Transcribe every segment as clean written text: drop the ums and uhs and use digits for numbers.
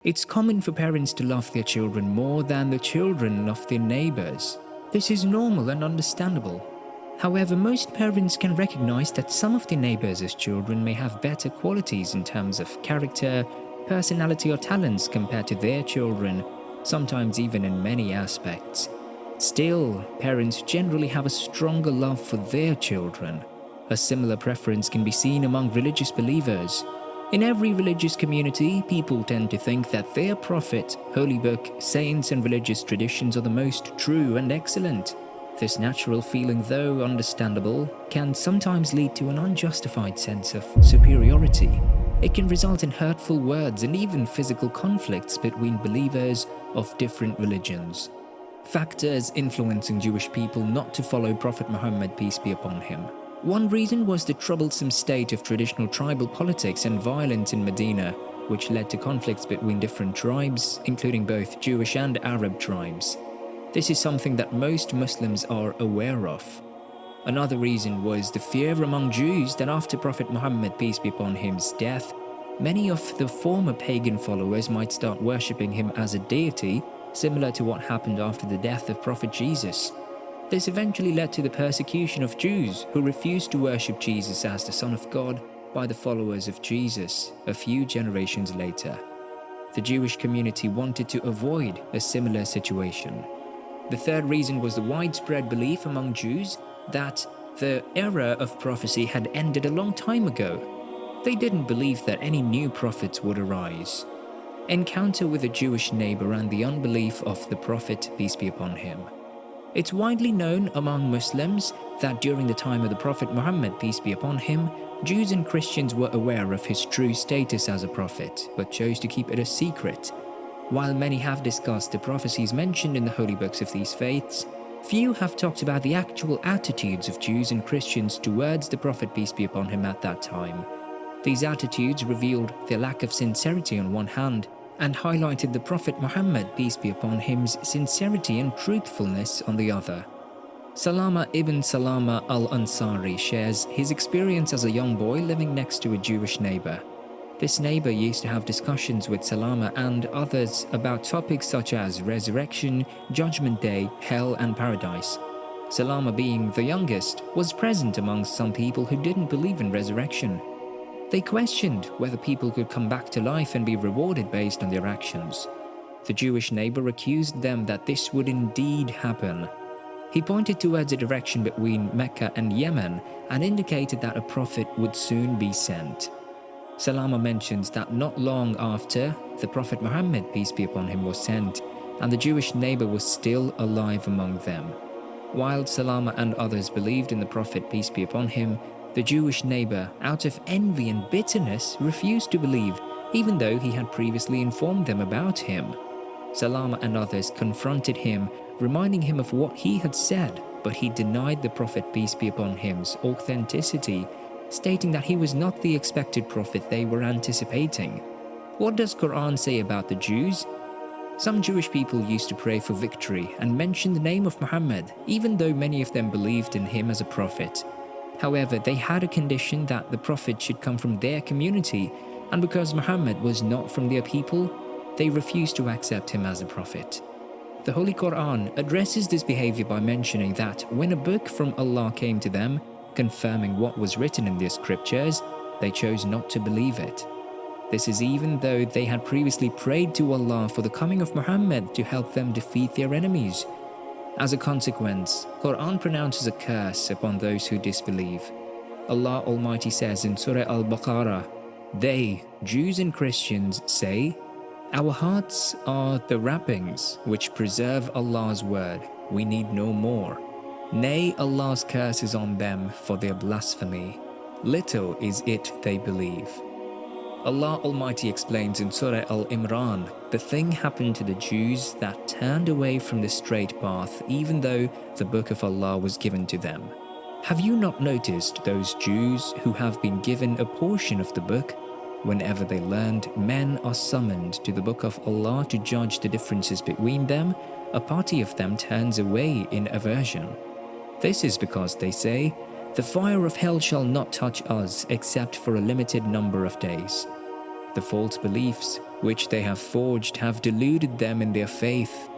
It's common for parents to love their children more than the children of their neighbors. This is normal and understandable. However, most parents can recognize that some of their neighbors' children may have better qualities in terms of character, personality, or talents compared to their children, sometimes even in many aspects. Still, parents generally have a stronger love for their children. A similar preference can be seen among religious believers. In every religious community, people tend to think that their prophet, holy book, saints, and religious traditions are the most true and excellent. This natural feeling, though understandable, can sometimes lead to an unjustified sense of superiority. It can result in hurtful words and even physical conflicts between believers of different religions. Factors influencing Jewish people not to follow Prophet Muhammad, peace be upon him. One reason was the troublesome state of traditional tribal politics and violence in Medina, which led to conflicts between different tribes, including both Jewish and Arab tribes. This is something that most Muslims are aware of. Another reason was the fear among Jews that after Prophet Muhammad, peace be upon him's death, many of the former pagan followers might start worshipping him as a deity, similar to what happened after the death of Prophet Jesus. This eventually led to the persecution of Jews who refused to worship Jesus as the Son of God by the followers of Jesus a few generations later. The Jewish community wanted to avoid a similar situation. The third reason was the widespread belief among Jews that the era of prophecy had ended a long time ago. They didn't believe that any new prophets would arise. Encounter with a Jewish neighbor and the unbelief of the prophet, peace be upon him. It's widely known among Muslims that during the time of the Prophet Muhammad, peace be upon him, Jews and Christians were aware of his true status as a prophet, but chose to keep it a secret. While many have discussed the prophecies mentioned in the holy books of these faiths, few have talked about the actual attitudes of Jews and Christians towards the Prophet, peace be upon him, at that time. These attitudes revealed their lack of sincerity on one hand, and highlighted the Prophet Muhammad, peace be upon him's sincerity and truthfulness on the other. Salama ibn Salama al-Ansari shares his experience as a young boy living next to a Jewish neighbor. This neighbor used to have discussions with Salama and others about topics such as resurrection, judgment day, hell, and paradise. Salama, being the youngest, was present amongst some people who didn't believe in resurrection. They questioned whether people could come back to life and be rewarded based on their actions. The Jewish neighbor accused them that this would indeed happen. He pointed towards a direction between Mecca and Yemen and indicated that a prophet would soon be sent. Salama mentions that not long after, the Prophet Muhammad, peace be upon him, was sent, and the Jewish neighbor was still alive among them. While Salama and others believed in the Prophet, peace be upon him, the Jewish neighbor, out of envy and bitterness, refused to believe, even though he had previously informed them about him. Salama and others confronted him, reminding him of what he had said, but he denied the Prophet, peace be upon him's authenticity, stating that he was not the expected prophet they were anticipating. What does Quran say about the Jews? Some Jewish people used to pray for victory and mention the name of Muhammad, even though many of them believed in him as a prophet. However, they had a condition that the prophet should come from their community, and because Muhammad was not from their people, they refused to accept him as a prophet. The Holy Quran addresses this behavior by mentioning that when a book from Allah came to them, confirming what was written in their scriptures, they chose not to believe it. This is even though they had previously prayed to Allah for the coming of Muhammad to help them defeat their enemies. As a consequence, Quran pronounces a curse upon those who disbelieve. Allah Almighty says in Surah Al-Baqarah, "They, Jews and Christians, say, 'Our hearts are the wrappings which preserve Allah's word. We need no more. Nay, Allah's curse is on them for their blasphemy. Little is it they believe.'" Allah Almighty explains in Surah Al-Imran, the thing happened to the Jews that turned away from the straight path even though the book of Allah was given to them. Have you not noticed those Jews who have been given a portion of the book? Whenever they learned, men are summoned to the book of Allah to judge the differences between them, a party of them turns away in aversion. This is because they say, "The fire of hell shall not touch us except for a limited number of days." The false beliefs which they have forged have deluded them in their faith.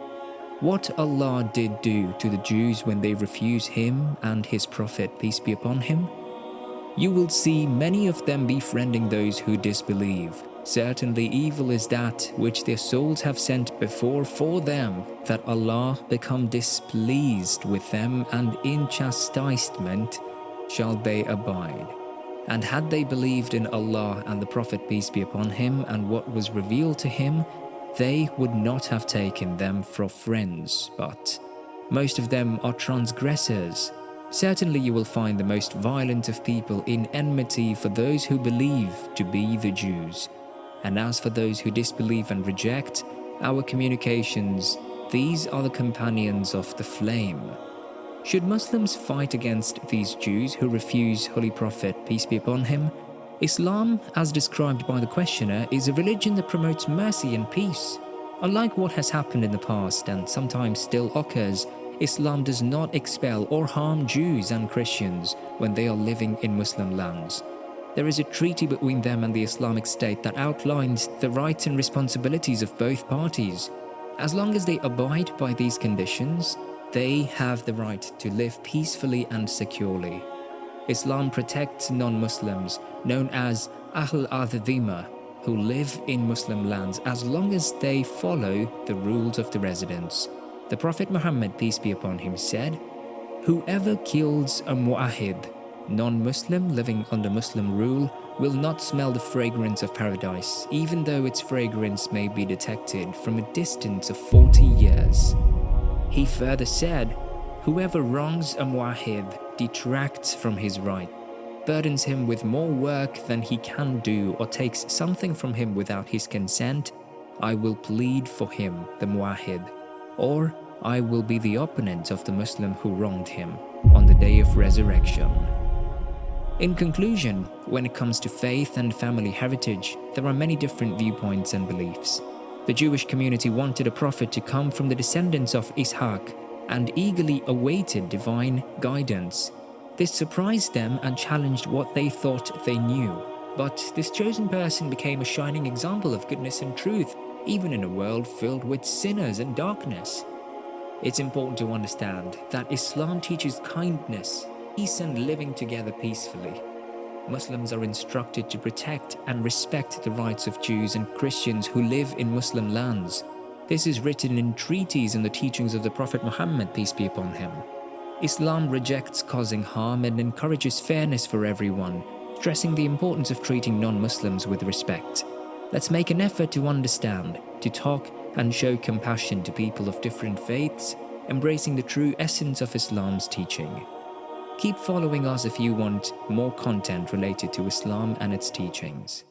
What Allah did do to the Jews when they refuse Him and His Prophet, peace be upon him? You will see many of them befriending those who disbelieve. Certainly evil is that which their souls have sent before for them, that Allah become displeased with them, and in chastisement shall they abide. And had they believed in Allah and the Prophet, peace be upon him, and what was revealed to him, they would not have taken them for friends, but most of them are transgressors. Certainly you will find the most violent of people in enmity for those who believe to be the Jews. And as for those who disbelieve and reject our communications, these are the companions of the flame. Should Muslims fight against these Jews who refuse Holy Prophet, peace be upon him? Islam, as described by the questioner, is a religion that promotes mercy and peace. Unlike what has happened in the past and sometimes still occurs, Islam does not expel or harm Jews and Christians when they are living in Muslim lands. There is a treaty between them and the Islamic State that outlines the rights and responsibilities of both parties. As long as they abide by these conditions, they have the right to live peacefully and securely. Islam protects non-Muslims, known as Ahl al-Dhimma, who live in Muslim lands as long as they follow the rules of the residents. The Prophet Muhammad, peace be upon him, said, "Whoever kills a mu'ahid, non-Muslim living under Muslim rule, will not smell the fragrance of paradise, even though its fragrance may be detected from a distance of 40 years. He further said, "Whoever wrongs a mu'ahid detracts from his right, burdens him with more work than he can do, or takes something from him without his consent, I will plead for him, the mu'ahid, or I will be the opponent of the Muslim who wronged him on the day of resurrection." In conclusion, when it comes to faith and family heritage, there are many different viewpoints and beliefs. The Jewish community wanted a prophet to come from the descendants of Ishaq and eagerly awaited divine guidance. This surprised them and challenged what they thought they knew. But this chosen person became a shining example of goodness and truth, even in a world filled with sinners and darkness. It's important to understand that Islam teaches kindness, peace, and living together peacefully. Muslims are instructed to protect and respect the rights of Jews and Christians who live in Muslim lands. This is written in treaties and the teachings of the Prophet Muhammad, peace be upon him. Islam rejects causing harm and encourages fairness for everyone, stressing the importance of treating non-Muslims with respect. Let's make an effort to understand, to talk and show compassion to people of different faiths, embracing the true essence of Islam's teaching. Keep following us if you want more content related to Islam and its teachings.